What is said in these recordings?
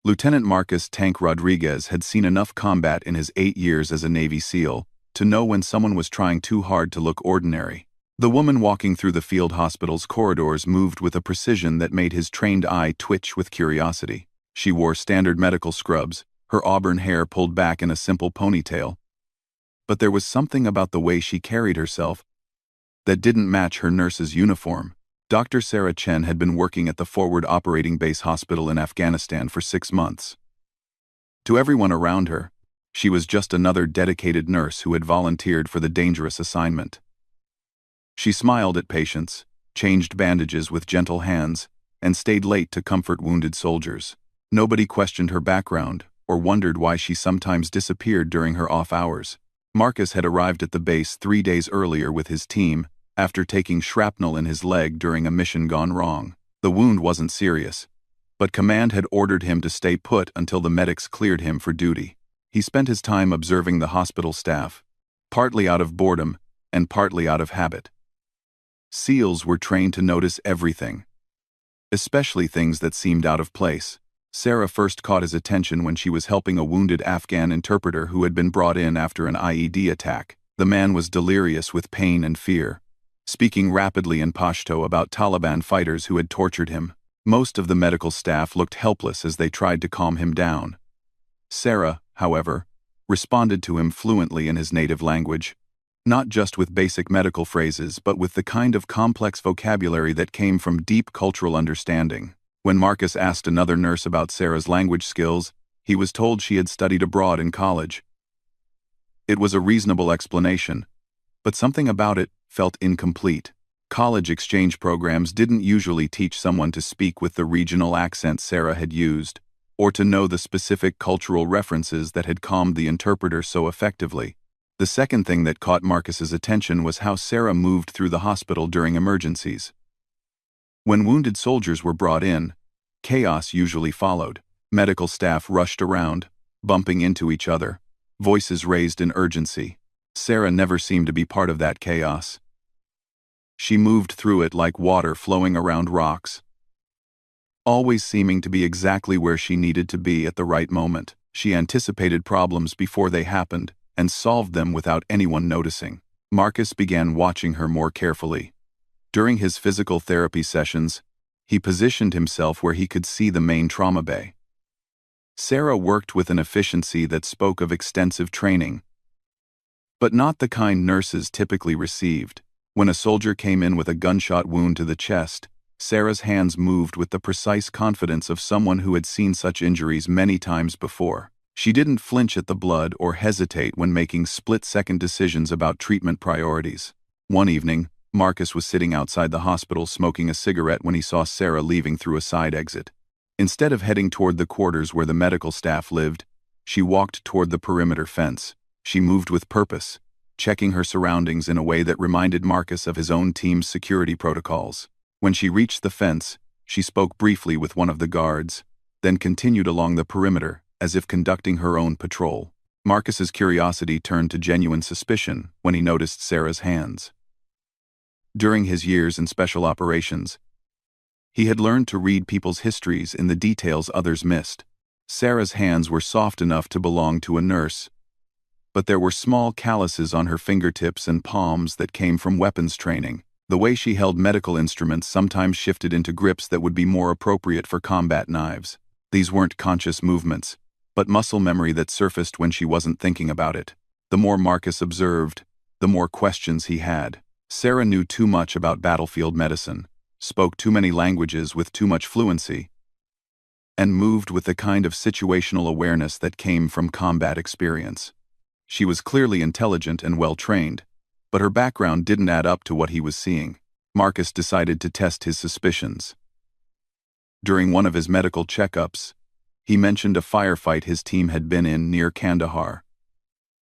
Lieutenant Marcus "Tank" Rodriguez had seen enough combat in his 8 years as a Navy SEAL to know when someone was trying too hard to look ordinary. The woman walking through the field hospital's corridors moved with a precision that made his trained eye twitch with curiosity. She wore standard medical scrubs, her auburn hair pulled back in a simple ponytail. But there was something about the way she carried herself that didn't match her nurse's uniform. Dr. Sarah Chen had been working at the Forward Operating Base Hospital in Afghanistan for 6 months. To everyone around her, she was just another dedicated nurse who had volunteered for the dangerous assignment. She smiled at patients, changed bandages with gentle hands, and stayed late to comfort wounded soldiers. Nobody questioned her background or wondered why she sometimes disappeared during her off hours. Marcus had arrived at the base 3 days earlier with his team, after taking shrapnel in his leg during a mission gone wrong. The wound wasn't serious, but command had ordered him to stay put until the medics cleared him for duty. He spent his time observing the hospital staff, partly out of boredom and partly out of habit. SEALs were trained to notice everything, especially things that seemed out of place. Sarah first caught his attention when she was helping a wounded Afghan interpreter who had been brought in after an IED attack. The man was delirious with pain and fear, speaking rapidly in Pashto about Taliban fighters who had tortured him. Most of the medical staff looked helpless as they tried to calm him down. Sarah, however, responded to him fluently in his native language, not just with basic medical phrases but with the kind of complex vocabulary that came from deep cultural understanding. When Marcus asked another nurse about Sarah's language skills, he was told she had studied abroad in college. It was a reasonable explanation, but something about it felt incomplete. College exchange programs didn't usually teach someone to speak with the regional accent Sarah had used, or to know the specific cultural references that had calmed the interpreter so effectively. The second thing that caught Marcus's attention was how Sarah moved through the hospital during emergencies. When wounded soldiers were brought in, chaos usually followed. Medical staff rushed around, bumping into each other, voices raised in urgency. Sarah never seemed to be part of that chaos. She moved through it like water flowing around rocks, always seeming to be exactly where she needed to be at the right moment. She anticipated problems before they happened and solved them without anyone noticing. Marcus began watching her more carefully. During his physical therapy sessions, he positioned himself where he could see the main trauma bay. Sarah worked with an efficiency that spoke of extensive training, but not the kind nurses typically received. When a soldier came in with a gunshot wound to the chest, Sarah's hands moved with the precise confidence of someone who had seen such injuries many times before. She didn't flinch at the blood or hesitate when making split-second decisions about treatment priorities. One evening, Marcus was sitting outside the hospital smoking a cigarette when he saw Sarah leaving through a side exit. Instead of heading toward the quarters where the medical staff lived, she walked toward the perimeter fence. She moved with purpose, checking her surroundings in a way that reminded Marcus of his own team's security protocols. When she reached the fence, she spoke briefly with one of the guards, then continued along the perimeter, as if conducting her own patrol. Marcus's curiosity turned to genuine suspicion when he noticed Sarah's hands. During his years in special operations, he had learned to read people's histories in the details others missed. Sarah's hands were soft enough to belong to a nurse, but there were small calluses on her fingertips and palms that came from weapons training. The way she held medical instruments sometimes shifted into grips that would be more appropriate for combat knives. These weren't conscious movements, but muscle memory that surfaced when she wasn't thinking about it. The more Marcus observed, the more questions he had. Sarah knew too much about battlefield medicine, spoke too many languages with too much fluency, and moved with the kind of situational awareness that came from combat experience. She was clearly intelligent and well-trained, but her background didn't add up to what he was seeing. Marcus decided to test his suspicions. During one of his medical checkups, he mentioned a firefight his team had been in near Kandahar,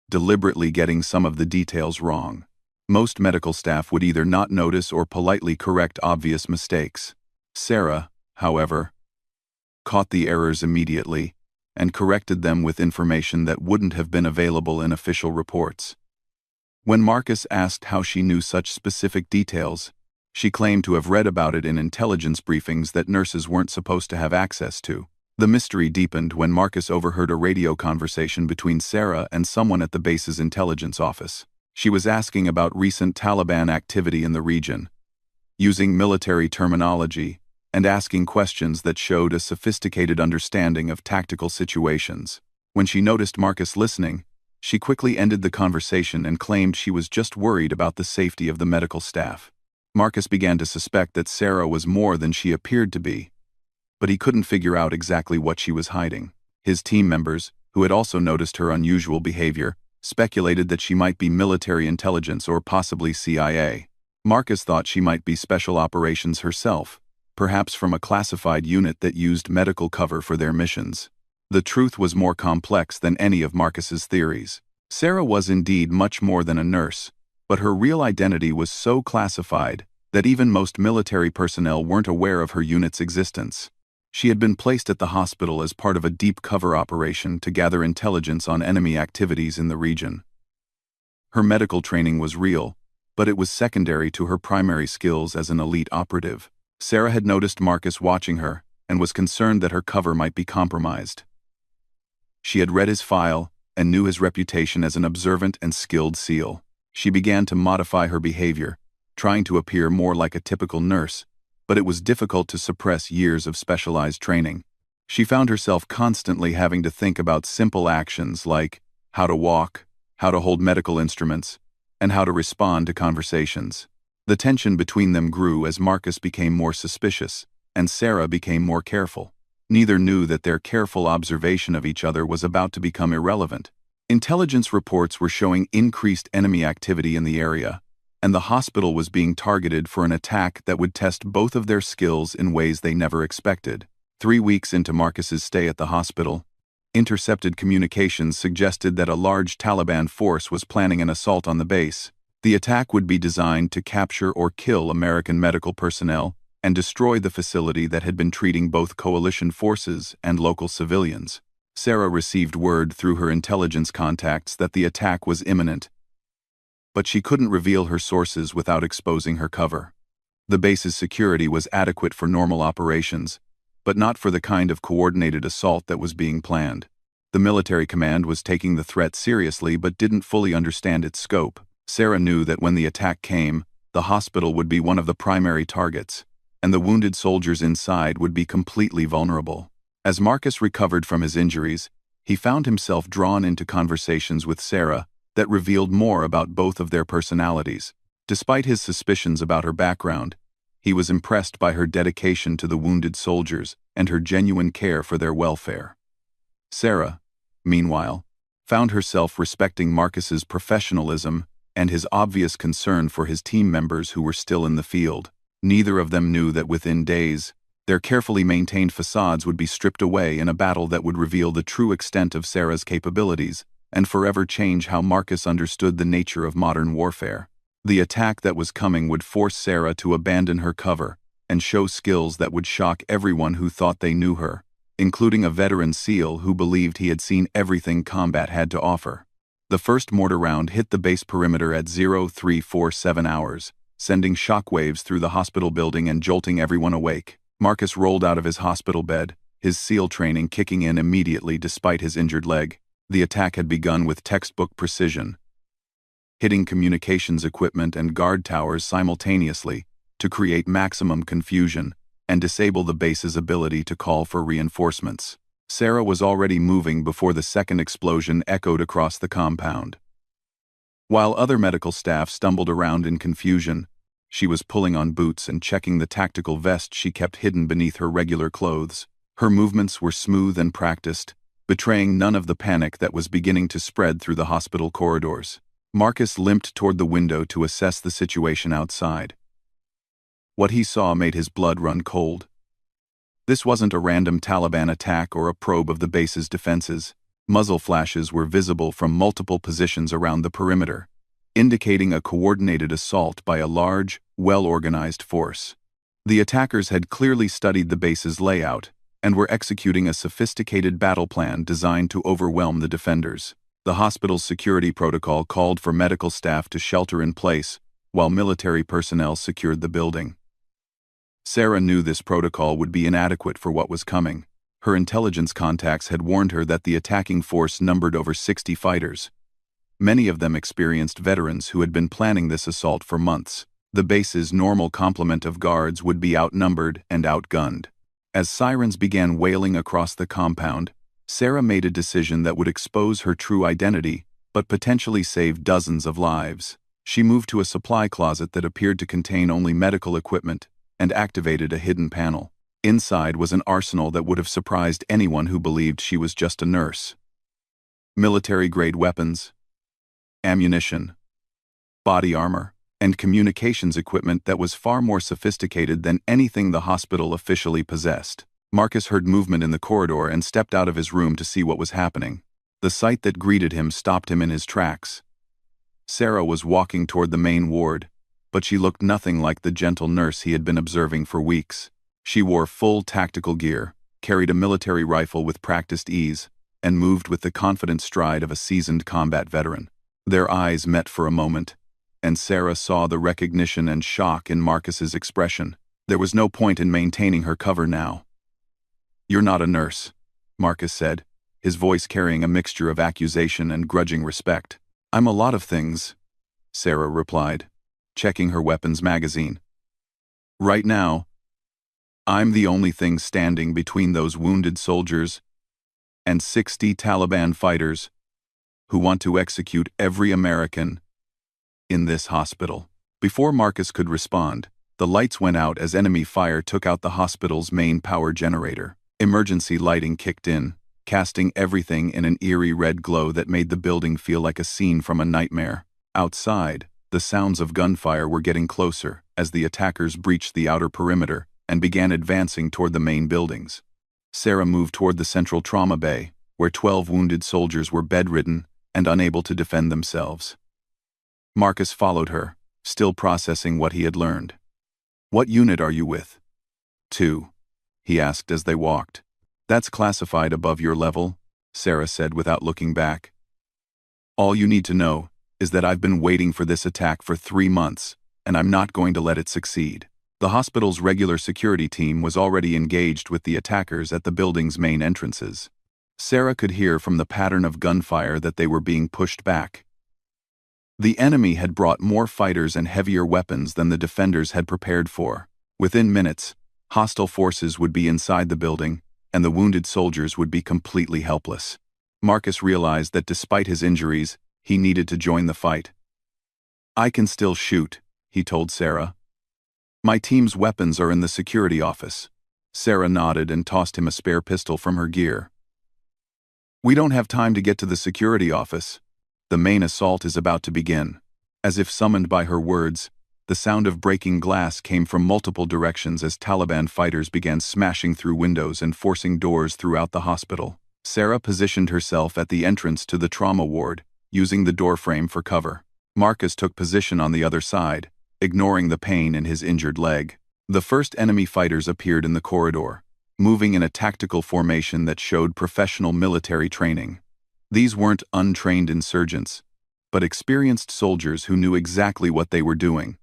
deliberately getting some of the details wrong. Most medical staff would either not notice or politely correct obvious mistakes. Sarah, however, caught the errors immediately and corrected them with information that wouldn't have been available in official reports. When Marcus asked how she knew such specific details, she claimed to have read about it in intelligence briefings that nurses weren't supposed to have access to. The mystery deepened when Marcus overheard a radio conversation between Sarah and someone at the base's intelligence office. She was asking about recent Taliban activity in the region, using military terminology, and asking questions that showed a sophisticated understanding of tactical situations. When she noticed Marcus listening, she quickly ended the conversation and claimed she was just worried about the safety of the medical staff. Marcus began to suspect that Sarah was more than she appeared to be, but he couldn't figure out exactly what she was hiding. His team members, who had also noticed her unusual behavior, speculated that she might be military intelligence or possibly CIA. Marcus thought she might be special operations herself, perhaps from a classified unit that used medical cover for their missions. The truth was more complex than any of Marcus's theories. Sarah was indeed much more than a nurse, but her real identity was so classified that even most military personnel weren't aware of her unit's existence. She had been placed at the hospital as part of a deep cover operation to gather intelligence on enemy activities in the region. Her medical training was real, but it was secondary to her primary skills as an elite operative. Sarah had noticed Marcus watching her and was concerned that her cover might be compromised. She had read his file and knew his reputation as an observant and skilled SEAL. She began to modify her behavior, trying to appear more like a typical nurse, but it was difficult to suppress years of specialized training. She found herself constantly having to think about simple actions like how to walk, how to hold medical instruments, and how to respond to conversations. The tension between them grew as Marcus became more suspicious, and Sarah became more careful. Neither knew that their careful observation of each other was about to become irrelevant. Intelligence reports were showing increased enemy activity in the area, and the hospital was being targeted for an attack that would test both of their skills in ways they never expected. 3 weeks into Marcus's stay at the hospital, intercepted communications suggested that a large Taliban force was planning an assault on the base. The attack would be designed to capture or kill American medical personnel and destroy the facility that had been treating both coalition forces and local civilians. Sarah received word through her intelligence contacts that the attack was imminent, but she couldn't reveal her sources without exposing her cover. The base's security was adequate for normal operations, but not for the kind of coordinated assault that was being planned. The military command was taking the threat seriously but didn't fully understand its scope. Sarah knew that when the attack came, the hospital would be one of the primary targets, and the wounded soldiers inside would be completely vulnerable. As Marcus recovered from his injuries, he found himself drawn into conversations with Sarah that revealed more about both of their personalities. Despite his suspicions about her background, he was impressed by her dedication to the wounded soldiers and her genuine care for their welfare. Sarah, meanwhile, found herself respecting Marcus's professionalism and his obvious concern for his team members who were still in the field. Neither of them knew that within days, their carefully maintained facades would be stripped away in a battle that would reveal the true extent of Sarah's capabilities and forever change how Marcus understood the nature of modern warfare. The attack that was coming would force Sarah to abandon her cover and show skills that would shock everyone who thought they knew her, including a veteran SEAL who believed he had seen everything combat had to offer. The first mortar round hit the base perimeter at 0347 hours, sending shockwaves through the hospital building and jolting everyone awake. Marcus rolled out of his hospital bed, his SEAL training kicking in immediately despite his injured leg. The attack had begun with textbook precision, hitting communications equipment and guard towers simultaneously to create maximum confusion and disable the base's ability to call for reinforcements. Sarah was already moving before the second explosion echoed across the compound. While other medical staff stumbled around in confusion, she was pulling on boots and checking the tactical vest she kept hidden beneath her regular clothes. Her movements were smooth and practiced, betraying none of the panic that was beginning to spread through the hospital corridors. Marcus limped toward the window to assess the situation outside. What he saw made his blood run cold. This wasn't a random Taliban attack or a probe of the base's defenses. Muzzle flashes were visible from multiple positions around the perimeter, indicating a coordinated assault by a large, well-organized force. The attackers had clearly studied the base's layout and were executing a sophisticated battle plan designed to overwhelm the defenders. The hospital's security protocol called for medical staff to shelter in place, while military personnel secured the building. Sarah knew this protocol would be inadequate for what was coming, Her intelligence contacts had warned her that the attacking force numbered over 60 fighters. Many of them experienced veterans who had been planning this assault for months. The base's normal complement of guards would be outnumbered and outgunned. As sirens began wailing across the compound, Sarah made a decision that would expose her true identity, but potentially save dozens of lives. She moved to a supply closet that appeared to contain only medical equipment and activated a hidden panel. Inside was an arsenal that would have surprised anyone who believed she was just a nurse. Military-grade weapons, ammunition, body armor, and communications equipment that was far more sophisticated than anything the hospital officially possessed. Marcus heard movement in the corridor and stepped out of his room to see what was happening. The sight that greeted him stopped him in his tracks. Sarah was walking toward the main ward, but she looked nothing like the gentle nurse he had been observing for weeks. She wore full tactical gear, carried a military rifle with practiced ease, and moved with the confident stride of a seasoned combat veteran. Their eyes met for a moment, and Sarah saw the recognition and shock in Marcus's expression. There was no point in maintaining her cover now. "You're not a nurse," Marcus said, his voice carrying a mixture of accusation and grudging respect. "I'm a lot of things," Sarah replied, checking her weapons magazine. "Right now, I'm the only thing standing between those wounded soldiers and 60 Taliban fighters who want to execute every American in this hospital." Before Marcus could respond, the lights went out as enemy fire took out the hospital's main power generator. Emergency lighting kicked in, casting everything in an eerie red glow that made the building feel like a scene from a nightmare. Outside, the sounds of gunfire were getting closer as the attackers breached the outer perimeter and began advancing toward the main buildings. Sarah moved toward the central trauma bay, where 12 wounded soldiers were bedridden and unable to defend themselves. Marcus followed her, still processing what he had learned. "What unit are you with?" "2," he asked as they walked. "That's classified above your level," Sarah said without looking back. "All you need to know is that I've been waiting for this attack for 3 months, and I'm not going to let it succeed." The hospital's regular security team was already engaged with the attackers at the building's main entrances. Sarah could hear from the pattern of gunfire that they were being pushed back. The enemy had brought more fighters and heavier weapons than the defenders had prepared for. Within minutes, hostile forces would be inside the building, and the wounded soldiers would be completely helpless. Marcus realized that despite his injuries, he needed to join the fight. "I can still shoot," he told Sarah. "My team's weapons are in the security office." Sarah nodded and tossed him a spare pistol from her gear. "We don't have time to get to the security office. The main assault is about to begin." As if summoned by her words, the sound of breaking glass came from multiple directions as Taliban fighters began smashing through windows and forcing doors throughout the hospital. Sarah positioned herself at the entrance to the trauma ward, using the doorframe for cover. Marcus took position on the other side, ignoring the pain in his injured leg. The first enemy fighters appeared in the corridor, moving in a tactical formation that showed professional military training. These weren't untrained insurgents, but experienced soldiers who knew exactly what they were doing.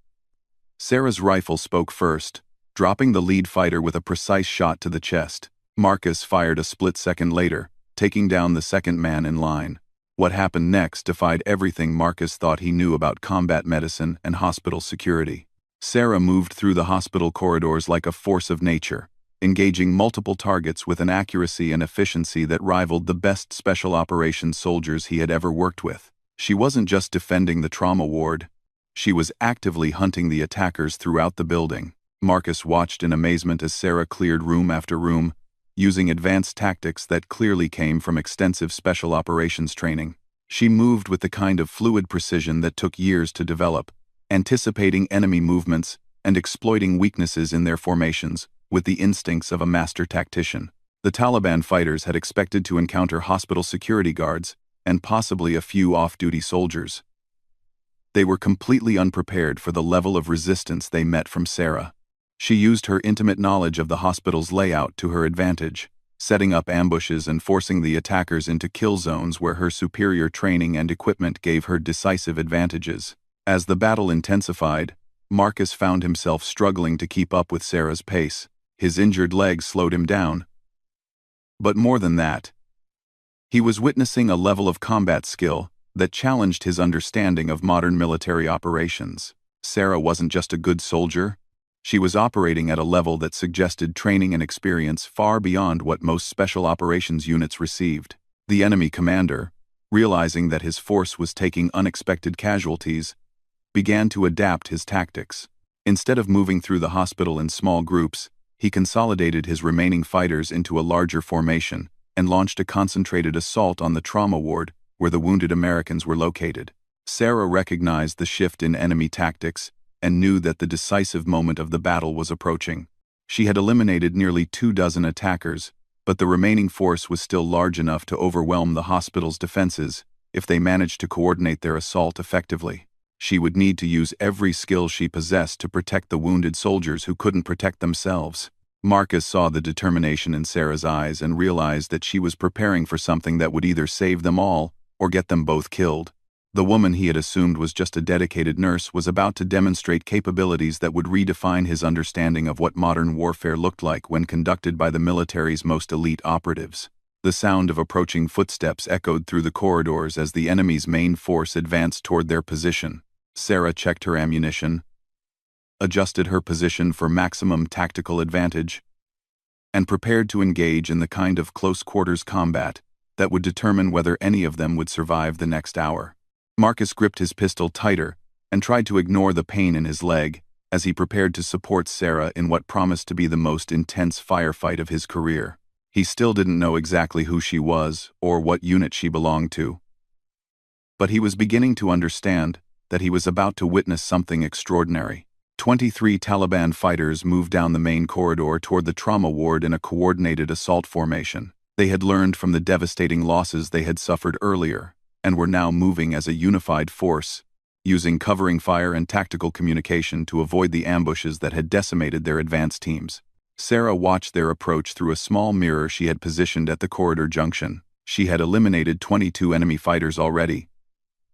Sarah's rifle spoke first, dropping the lead fighter with a precise shot to the chest. Marcus fired a split second later, taking down the second man in line. What happened next defied everything Marcus thought he knew about combat medicine and hospital security. Sarah moved through the hospital corridors like a force of nature, engaging multiple targets with an accuracy and efficiency that rivaled the best special operations soldiers he had ever worked with. She wasn't just defending the trauma ward, she was actively hunting the attackers throughout the building. Marcus watched in amazement as Sarah cleared room after room, using advanced tactics that clearly came from extensive special operations training. She moved with the kind of fluid precision that took years to develop, anticipating enemy movements and exploiting weaknesses in their formations with the instincts of a master tactician. The Taliban fighters had expected to encounter hospital security guards and possibly a few off-duty soldiers. They were completely unprepared for the level of resistance they met from Sarah. She used her intimate knowledge of the hospital's layout to her advantage, setting up ambushes and forcing the attackers into kill zones where her superior training and equipment gave her decisive advantages. As the battle intensified, Marcus found himself struggling to keep up with Sarah's pace. His injured leg slowed him down, But more than that, he was witnessing a level of combat skill that challenged his understanding of modern military operations. Sarah wasn't just a good soldier, she was operating at a level that suggested training and experience far beyond what most special operations units received. The enemy commander, realizing that his force was taking unexpected casualties, began to adapt his tactics. Instead of moving through the hospital in small groups, he consolidated his remaining fighters into a larger formation and launched a concentrated assault on the trauma ward where the wounded Americans were located. Sarah recognized the shift in enemy tactics and knew that the decisive moment of the battle was approaching. She had eliminated nearly 24 attackers, but the remaining force was still large enough to overwhelm the hospital's defenses if they managed to coordinate their assault effectively. She would need to use every skill she possessed to protect the wounded soldiers who couldn't protect themselves. Marcus saw the determination in Sarah's eyes and realized that she was preparing for something that would either save them all or get them both killed. The woman he had assumed was just a dedicated nurse was about to demonstrate capabilities that would redefine his understanding of what modern warfare looked like when conducted by the military's most elite operatives. The sound of approaching footsteps echoed through the corridors as the enemy's main force advanced toward their position. Sarah checked her ammunition, adjusted her position for maximum tactical advantage, and prepared to engage in the kind of close-quarters combat that would determine whether any of them would survive the next hour. Marcus gripped his pistol tighter and tried to ignore the pain in his leg as he prepared to support Sarah in what promised to be the most intense firefight of his career. He still didn't know exactly who she was or what unit she belonged to, but he was beginning to understand that he was about to witness something extraordinary. 23 Taliban fighters moved down the main corridor toward the trauma ward in a coordinated assault formation. They had learned from the devastating losses they had suffered earlier, and were now moving as a unified force, using covering fire and tactical communication to avoid the ambushes that had decimated their advance teams. Sarah watched their approach through a small mirror she had positioned at the corridor junction. She had eliminated 22 enemy fighters already,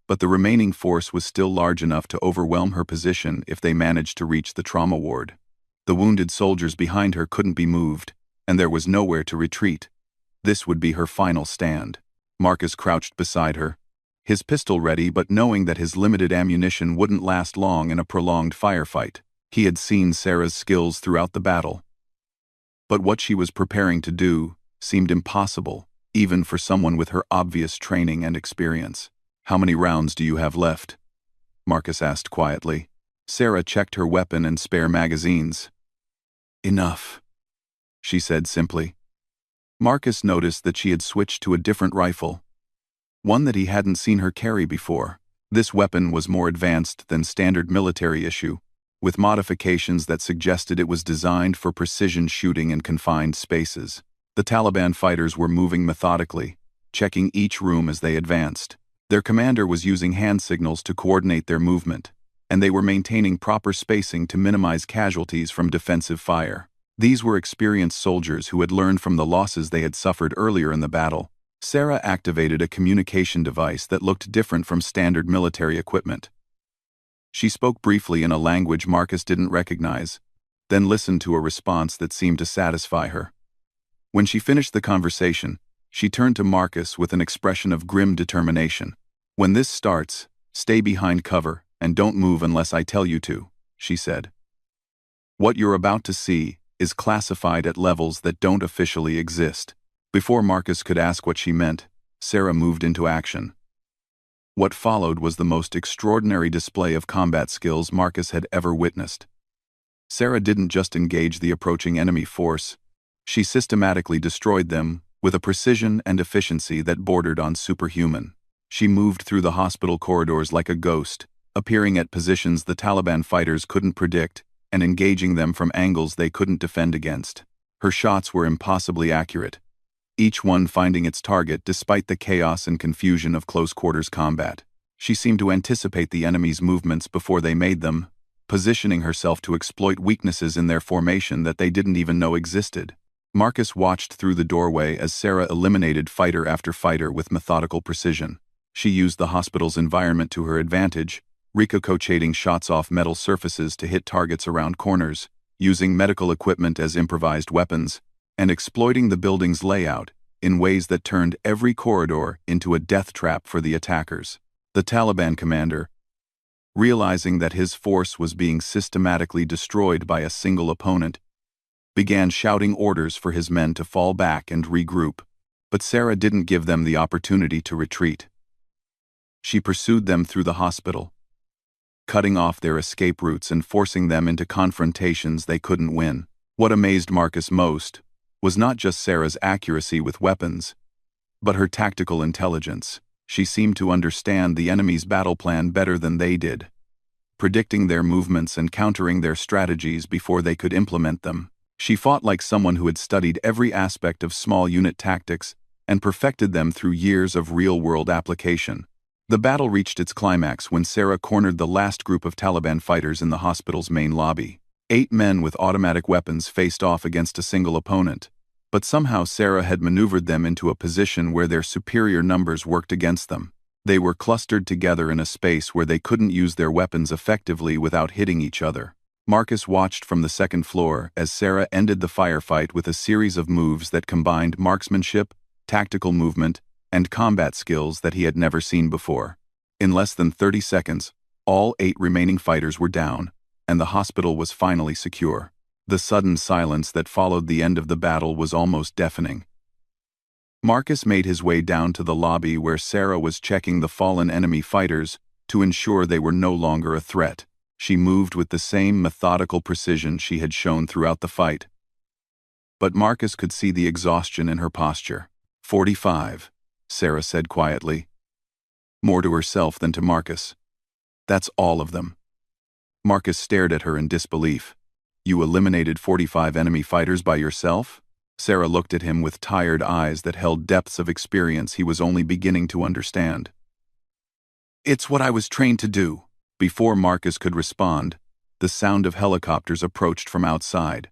but the remaining force was still large enough to overwhelm her position if they managed to reach the trauma ward. The wounded soldiers behind her couldn't be moved, and there was nowhere to retreat. This would be her final stand. Marcus crouched beside her, his pistol ready but knowing that his limited ammunition wouldn't last long in a prolonged firefight. He had seen Sarah's skills throughout the battle, but what she was preparing to do seemed impossible, even for someone with her obvious training and experience. "How many rounds do you have left?" Marcus asked quietly. Sarah checked her weapon and spare magazines. "Enough," she said simply. Marcus noticed that she had switched to a different rifle, one that he hadn't seen her carry before. This weapon was more advanced than standard military issue, with modifications that suggested it was designed for precision shooting in confined spaces. The Taliban fighters were moving methodically, checking each room as they advanced. Their commander was using hand signals to coordinate their movement, and they were maintaining proper spacing to minimize casualties from defensive fire. These were experienced soldiers who had learned from the losses they had suffered earlier in the battle. Sarah activated a communication device that looked different from standard military equipment. She spoke briefly in a language Marcus didn't recognize, then listened to a response that seemed to satisfy her. When she finished the conversation, she turned to Marcus with an expression of grim determination. "When this starts, stay behind cover and don't move unless I tell you to," she said. "What you're about to see is classified at levels that don't officially exist." Before Marcus could ask what she meant, Sarah moved into action. What followed was the most extraordinary display of combat skills Marcus had ever witnessed. Sarah didn't just engage the approaching enemy force, she systematically destroyed them with a precision and efficiency that bordered on superhuman. She moved through the hospital corridors like a ghost, appearing at positions the Taliban fighters couldn't predict, and engaging them from angles they couldn't defend against. Her shots were impossibly accurate, each one finding its target despite the chaos and confusion of close-quarters combat. She seemed to anticipate the enemy's movements before they made them, positioning herself to exploit weaknesses in their formation that they didn't even know existed. Marcus watched through the doorway as Sarah eliminated fighter after fighter with methodical precision. She used the hospital's environment to her advantage, ricocheting shots off metal surfaces to hit targets around corners, using medical equipment as improvised weapons, and exploiting the building's layout in ways that turned every corridor into a death trap for the attackers. The Taliban commander, realizing that his force was being systematically destroyed by a single opponent, began shouting orders for his men to fall back and regroup. But Sarah didn't give them the opportunity to retreat. She pursued them through the hospital, cutting off their escape routes and forcing them into confrontations they couldn't win. What amazed Marcus most was not just Sarah's accuracy with weapons, but her tactical intelligence. She seemed to understand the enemy's battle plan better than they did, predicting their movements and countering their strategies before they could implement them. She fought like someone who had studied every aspect of small unit tactics and perfected them through years of real-world application. The battle reached its climax when Sarah cornered the last group of Taliban fighters in the hospital's main lobby. 8 men with automatic weapons faced off against a single opponent, but somehow Sarah had maneuvered them into a position where their superior numbers worked against them. They were clustered together in a space where they couldn't use their weapons effectively without hitting each other. Marcus watched from the second floor as Sarah ended the firefight with a series of moves that combined marksmanship, tactical movement, and combat skills that he had never seen before. In less than 30 seconds, all 8 remaining fighters were down, and the hospital was finally secure. The sudden silence that followed the end of the battle was almost deafening. Marcus made his way down to the lobby where Sarah was checking the fallen enemy fighters to ensure they were no longer a threat. She moved with the same methodical precision she had shown throughout the fight. But Marcus could see the exhaustion in her posture. 45, Sarah said quietly, more to herself than to Marcus. That's all of them. Marcus stared at her in disbelief. You eliminated 45 enemy fighters by yourself? Sarah looked at him with tired eyes that held depths of experience he was only beginning to understand. It's what I was trained to do. Before Marcus could respond, the sound of helicopters approached from outside.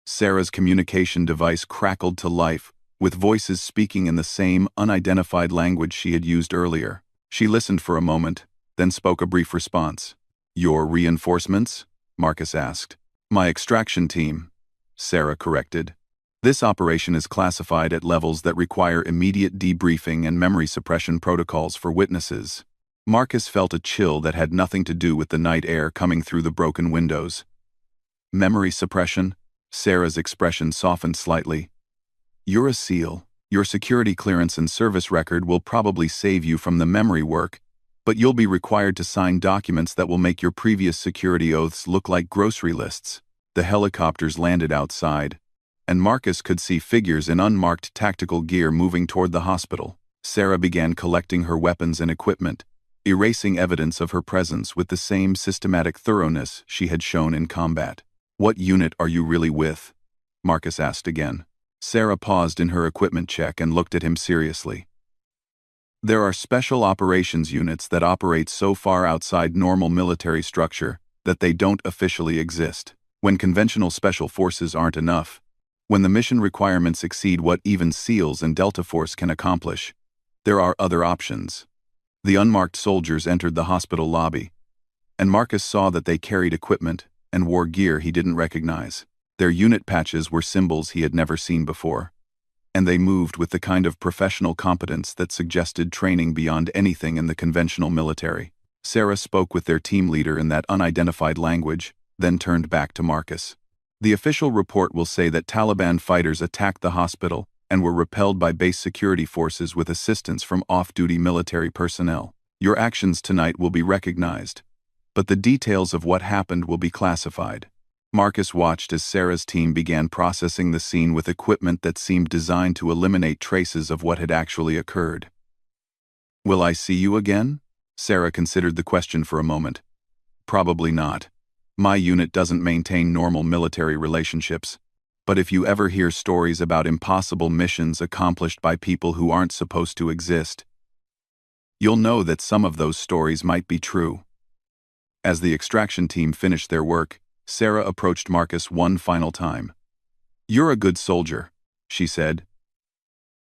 Sarah's communication device crackled to life, with voices speaking in the same unidentified language she had used earlier. She listened for a moment, then spoke a brief response. Your reinforcements? Marcus asked. My extraction team, Sarah corrected. This operation is classified at levels that require immediate debriefing and memory suppression protocols for witnesses. Marcus felt a chill that had nothing to do with the night air coming through the broken windows. Memory suppression? Sarah's expression softened slightly. You're a SEAL. Your security clearance and service record will probably save you from the memory work, but you'll be required to sign documents that will make your previous security oaths look like grocery lists. The helicopters landed outside, and Marcus could see figures in unmarked tactical gear moving toward the hospital. Sarah began collecting her weapons and equipment, erasing evidence of her presence with the same systematic thoroughness she had shown in combat. What unit are you really with? Marcus asked again. Sarah paused in her equipment check and looked at him seriously. There are special operations units that operate so far outside normal military structure that they don't officially exist. When conventional special forces aren't enough, when the mission requirements exceed what even SEALs and Delta Force can accomplish, there are other options. The unmarked soldiers entered the hospital lobby, and Marcus saw that they carried equipment and wore gear he didn't recognize. Their unit patches were symbols he had never seen before, and they moved with the kind of professional competence that suggested training beyond anything in the conventional military. Sarah spoke with their team leader in that unidentified language, then turned back to Marcus. The official report will say that Taliban fighters attacked the hospital and were repelled by base security forces with assistance from off-duty military personnel. Your actions tonight will be recognized, but the details of what happened will be classified. Marcus watched as Sarah's team began processing the scene with equipment that seemed designed to eliminate traces of what had actually occurred. Will I see you again? Sarah considered the question for a moment. Probably not. My unit doesn't maintain normal military relationships, but if you ever hear stories about impossible missions accomplished by people who aren't supposed to exist, you'll know that some of those stories might be true. As the extraction team finished their work, Sarah approached Marcus one final time. You're a good soldier, she said.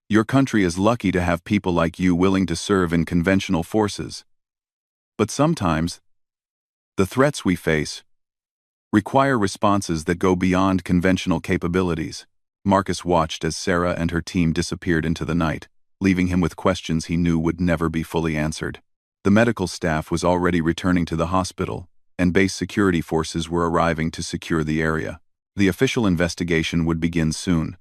Your country is lucky to have people like you willing to serve in conventional forces. But sometimes, the threats we face require responses that go beyond conventional capabilities. Marcus watched as Sarah and her team disappeared into the night, leaving him with questions he knew would never be fully answered. The medical staff was already returning to the hospital, and base security forces were arriving to secure the area. The official investigation would begin soon,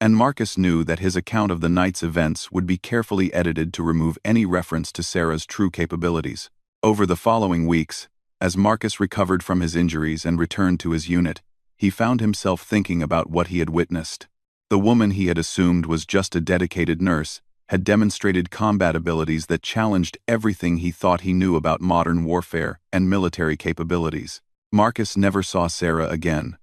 and Marcus knew that his account of the night's events would be carefully edited to remove any reference to Sarah's true capabilities. Over the following weeks, as Marcus recovered from his injuries and returned to his unit, he found himself thinking about what he had witnessed. The woman he had assumed was just a dedicated nurse had demonstrated combat abilities that challenged everything he thought he knew about modern warfare and military capabilities. Marcus never saw Sarah again,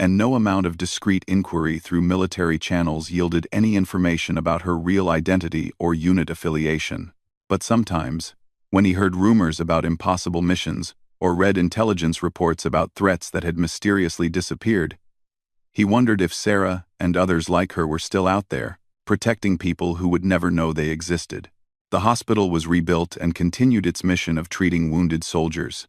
and no amount of discreet inquiry through military channels yielded any information about her real identity or unit affiliation. But sometimes, when he heard rumors about impossible missions or read intelligence reports about threats that had mysteriously disappeared, he wondered if Sarah and others like her were still out there, protecting people who would never know they existed. The hospital was rebuilt and continued its mission of treating wounded soldiers.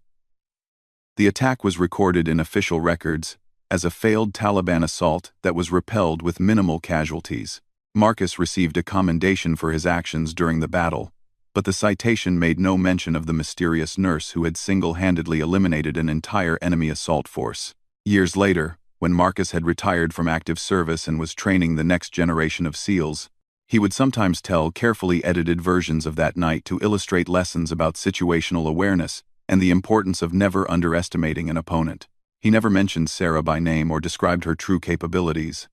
The attack was recorded in official records as a failed Taliban assault that was repelled with minimal casualties. Marcus received a commendation for his actions during the battle, but the citation made no mention of the mysterious nurse who had single-handedly eliminated an entire enemy assault force. Years later, when Marcus had retired from active service and was training the next generation of SEALs, he would sometimes tell carefully edited versions of that night to illustrate lessons about situational awareness and the importance of never underestimating an opponent. He never mentioned Sarah by name or described her true capabilities,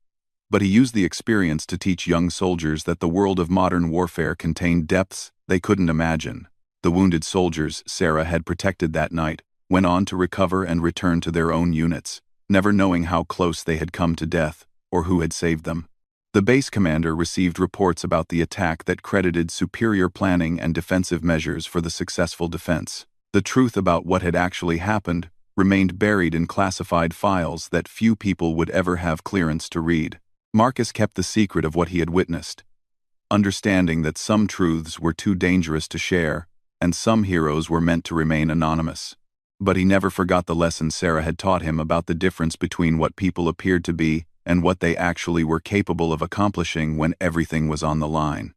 but he used the experience to teach young soldiers that the world of modern warfare contained depths they couldn't imagine. The wounded soldiers Sarah had protected that night went on to recover and return to their own units, never knowing how close they had come to death or who had saved them. The base commander received reports about the attack that credited superior planning and defensive measures for the successful defense. The truth about what had actually happened remained buried in classified files that few people would ever have clearance to read. Marcus kept the secret of what he had witnessed, understanding that some truths were too dangerous to share, and some heroes were meant to remain anonymous. But he never forgot the lesson Sarah had taught him about the difference between what people appeared to be and what they actually were capable of accomplishing when everything was on the line.